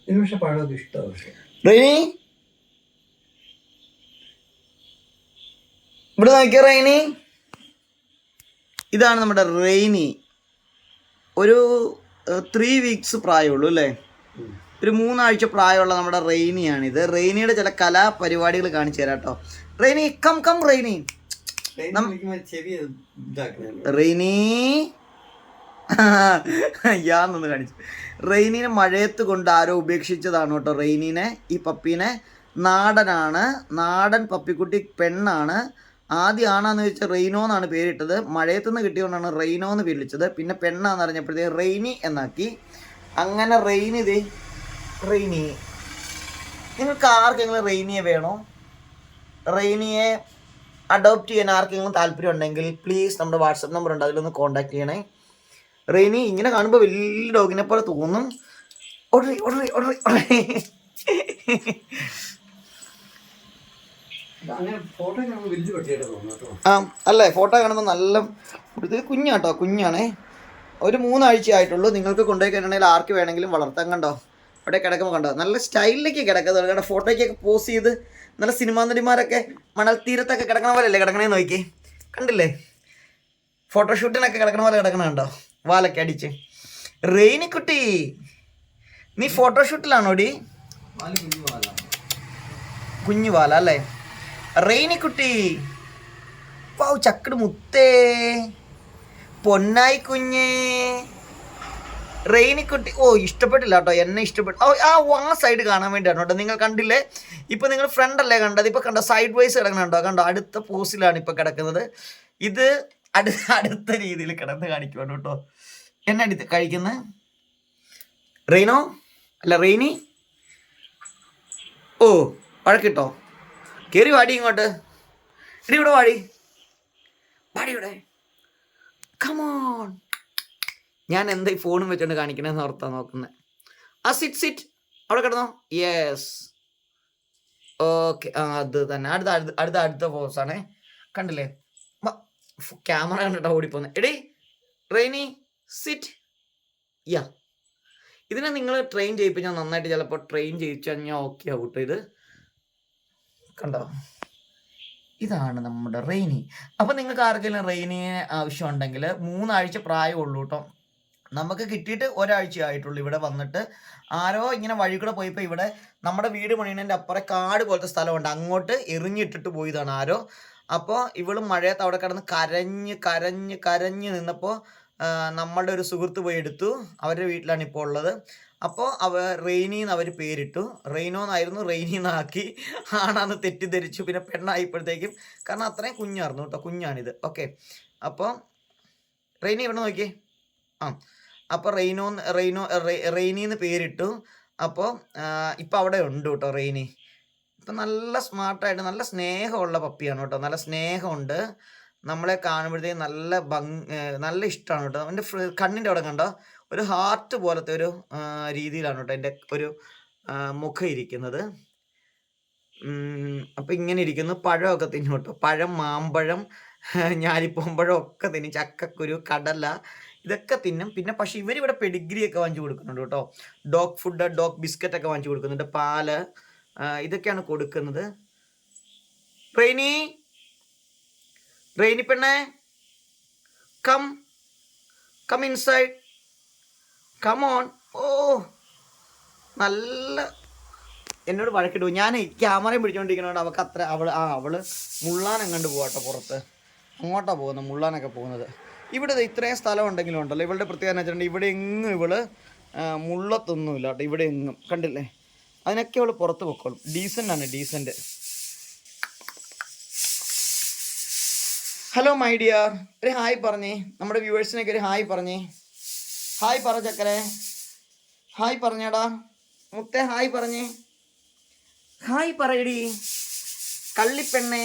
എനിക്ക് പക്ഷെ പഴമൊക്കെ ഇഷ്ടമാണ്. പക്ഷെ റെയിനി ഇവിടെ നോക്കിയ റെയിനി, ഇതാണ് നമ്മുടെ റെയിനി. ഒരു 3 വീക്സ് പ്രായമുള്ളൂ അല്ലേ? ഒരു 3 ആഴ്ച പ്രായമുള്ള നമ്മുടെ റെയിനിയാണിത്. റെയിനിയുടെ ചില കലാപരിപാടികൾ കാണിച്ചു തരാം കേട്ടോ. Rainy come come Rainy. ചെവി റെയിനി യാന്നൊന്ന് കാണിച്ചു. റെയിനിനെ മഴയത്ത് കൊണ്ട് ആരോ ഉപേക്ഷിച്ചതാണ് കേട്ടോ. റെയിനിനെ, ഈ പപ്പീനെ. നാടനാണ്, നാടൻ പപ്പിക്കുട്ടി, പെണ്ണാണ്. ആദ്യം ആണാന്ന് ചോദിച്ചാൽ റെയിനോ എന്നാണ് പേരിട്ടത്. മഴയത്തുനിന്ന് കിട്ടിയതുകൊണ്ടാണ് റെയിനോ എന്ന് വിളിച്ചത്. പിന്നെ പെണ്ണാന്ന് അറിഞ്ഞപ്പോഴത്തേക്ക് റെയിനി എന്നാക്കി. അങ്ങനെ റെയിനി നിങ്ങൾക്ക് ആർക്കെങ്കിലും റെയിനിയെ വേണോ? റെയിനിയെ അഡോപ്റ്റ് ചെയ്യാൻ ആർക്കെങ്കിലും താല്പര്യം ഉണ്ടെങ്കിൽ പ്ലീസ് നമ്മുടെ വാട്സപ്പ് നമ്പർ ഉണ്ട്, അതിലൊന്ന് കോൺടാക്ട് ചെയ്യണേ. റെയിനി ഇങ്ങനെ കാണുമ്പോൾ വലിയ ഡോഗിനെ പോലെ തോന്നും. ആ അല്ലേ, ഫോട്ടോ കാണുമ്പോൾ നല്ല ഇത് കുഞ്ഞാട്ടോ, കുഞ്ഞാണേ. ഒരു 3 ആഴ്ച ആയിട്ടുള്ളൂ. നിങ്ങൾക്ക് കൊണ്ടുപോയി കഴിഞ്ഞിട്ടുണ്ടെങ്കിൽ ആർക്ക് വേണമെങ്കിലും വളർത്താൻ. കണ്ടോ അവിടെ കിടക്കുമ്പോൾ കണ്ടോ, നല്ല സ്റ്റൈലിലേക്ക് കിടക്കുന്നത്. കാരണം ഫോട്ടോയ്ക്കൊക്കെ പോസ് ചെയ്ത് നല്ല സിനിമാ നടിമാരൊക്കെ മണൽ തീരത്തൊക്കെ കിടക്കണ പോലെ അല്ലേ കിടക്കണേന്ന് നോക്കി, കണ്ടില്ലേ? ഫോട്ടോഷൂട്ടിനൊക്കെ കിടക്കണ പോലെ കിടക്കണ കണ്ടോ, വാലൊക്കെ അടിച്ച്. റെയിനിക്കുട്ടി നീ ഫോട്ടോഷൂട്ടിലാണോടി? കുഞ്ഞു വാല അല്ലേ റെയിനിക്കുട്ടി? പാവു ചക്കട് മുത്തേ, പൊന്നായി കുഞ്ഞേ റെയിനിക്കുട്ടി. ഓ ഇഷ്ടപ്പെട്ടില്ല കേട്ടോ, എന്നെ ഇഷ്ടപ്പെട്ടു. ആ സൈഡ് കാണാൻ വേണ്ടിയാണ് കേട്ടോ. നിങ്ങൾ കണ്ടില്ലേ, ഇപ്പം നിങ്ങൾ ഫ്രണ്ടല്ലേ കണ്ടത്, ഇപ്പം കണ്ടോ സൈഡ് വൈസ് കിടക്കണുണ്ടോ? കണ്ടോ അടുത്ത പോസിലാണ് ഇപ്പം കിടക്കുന്നത്. ഇത് അടുത്ത രീതിയിൽ കിടന്ന് കാണിക്കുവാണ് കേട്ടോ. എന്നെ അടുത്ത് കഴിക്കുന്നത് റെയിനോ അല്ല റെയിനി. ഓ വഴക്കിട്ടോ, കയറി വാടി ഇങ്ങോട്ട്. ഇടി ഇവിടെ വാടി ഇവിടെ. കമോൺ. ഞാൻ എന്താ ഈ ഫോണും വെച്ചോണ്ട് കാണിക്കണേന്ന് ഓർത്താ നോക്കുന്നത്. സിറ്റ് അവിടെ കിടന്നോ. Yes okay. അത് തന്നെ. അടുത്ത പോസാണേ. കണ്ടില്ലേ ക്യാമറ കണ്ടിട്ടാ ഓടിപ്പോന്നെ. എടീ റെയിനി സിറ്റ്. യാ ഇതിനെ നിങ്ങൾ ട്രെയിൻ ചെയ്യിപ്പിച്ചാൽ നന്നായിട്ട് ചിലപ്പോൾ ട്രെയിൻ ചെയ്യിച്ചു കഴിഞ്ഞാൽ ഓക്കെ ആവും കേട്ടോ. ഇത് കണ്ടോ, ഇതാണ് നമ്മുടെ റെയിനി. അപ്പം നിങ്ങൾക്ക് ആർക്കെങ്കിലും റെയിനിയെ ആവശ്യമുണ്ടെങ്കിൽ 3 ആഴ്ച പ്രായമുള്ളൂ കേട്ടോ. നമുക്ക് കിട്ടിയിട്ട് 1 ആഴ്ച ആയിട്ടുള്ളൂ. ഇവിടെ വന്നിട്ട് ആരോ ഇങ്ങനെ വഴി കൂടെ പോയപ്പോൾ ഇവിടെ നമ്മുടെ വീട് പണിയണതിൻ്റെ അപ്പുറം കാട് പോലത്തെ സ്ഥലമുണ്ട്, അങ്ങോട്ട് എറിഞ്ഞിട്ടിട്ട് പോയതാണ് ആരോ. അപ്പോൾ ഇവളും മഴയത്ത് അവിടെ കിടന്ന് കരഞ്ഞ് നിന്നപ്പോൾ നമ്മളുടെ ഒരു സുഹൃത്ത് പോയി എടുത്തു. അവരുടെ വീട്ടിലാണ് ഇപ്പോൾ ഉള്ളത്. അപ്പോൾ റെയിനിന്ന് അവർ പേരിട്ടു. റെയിനോ എന്നായിരുന്നു, റെയിനിന്നാക്കി. ആണാന്ന് തെറ്റിദ്ധരിച്ചു, പിന്നെ പെണ്ണായപ്പോഴത്തേക്കും. കാരണം അത്രയും കുഞ്ഞായിരുന്നു കേട്ടോ, കുഞ്ഞാണിത്. ഓക്കെ, അപ്പോൾ റെയിനി ഇവിടെ നോക്കിയേ. അപ്പോൾ റെയിനിന്ന് പേരിട്ടു. അപ്പോൾ ഇപ്പം അവിടെ ഉണ്ട് കേട്ടോ റെയിനി. ഇപ്പം നല്ല സ്മാർട്ടായിട്ട് നല്ല സ്നേഹമുള്ള പപ്പിയാണ് കേട്ടോ. നല്ല സ്നേഹമുണ്ട്, നമ്മളെ കാണുമ്പോഴത്തേക്കും നല്ല ഇഷ്ടമാണ് കേട്ടോ. എൻ്റെ കണ്ണിൻ്റെ അവിടെ കണ്ടോ ഒരു ഹാർട്ട് പോലത്തെ ഒരു രീതിയിലാണ് കേട്ടോ എൻ്റെ ഒരു മുഖം ഇരിക്കുന്നത്. അപ്പം ഇങ്ങനെ ഇരിക്കുന്നു. പഴമൊക്കെ തിന്നും കേട്ടോ, പഴം, മാമ്പഴം, ഞാലിപ്പൂമ്പഴം ഒക്കെ തിന്നും. ചക്കക്കുരു, കടല ഇതൊക്കെ തിന്നും. പിന്നെ പക്ഷെ ഇവരിവിടെ പെഡിഗ്രി ഒക്കെ വാങ്ങിച്ചു കൊടുക്കുന്നുണ്ട് കേട്ടോ. ഡോഗ് ഫുഡ്, ഡോഗ് ബിസ്ക്കറ്റ് ഒക്കെ വാങ്ങിച്ചു കൊടുക്കുന്നുണ്ട്, പാല്, ഇതൊക്കെയാണ് കൊടുക്കുന്നത്. റെയിനി പെണ്ണേ കം ഇൻസൈഡ്, കം ഓൺ. ഓ നല്ല എന്നോട് വഴക്കിട്ടു. ഞാൻ ക്യാമറയും പിടിച്ചുകൊണ്ടിരിക്കുന്നതുകൊണ്ട് അവൾക്ക് അത്ര അവള് മുള്ളാനം കണ്ട് പോവാട്ടോ പുറത്ത്. അങ്ങോട്ടാണ് പോകുന്നത്, മുള്ളാനൊക്കെ പോകുന്നത്. ഇവിടെ ഇത്രയും സ്ഥലം ഉണ്ടെങ്കിലും ഉണ്ടല്ലോ, ഇവളുടെ പ്രത്യേകത എന്ന് വെച്ചിട്ടുണ്ടെങ്കിൽ ഇവിടെ എങ്ങും ഇവള് മുള്ളത്തൊന്നുമില്ല കേട്ടോ. ഇവിടെ എങ്ങും കണ്ടില്ലേ, അതിനൊക്കെ അവള് പുറത്ത് പൊക്കോളും. ഡീസൻ്റ്. ഹലോ മൈ ഡിയർ, ഒരു ഹായ് പറഞ്ഞേ. നമ്മുടെ വ്യൂവേഴ്സിനൊക്കെ ഒരു ഹായ് പറഞ്ഞേ. ഹായ് പറ ചക്കരെ, ഹായ് പറഞ്ഞേടാ മുത്തേ, ഹായ് പറഞ്ഞേ. ഹായ് പറയടി കള്ളിപ്പെണ്ണേ.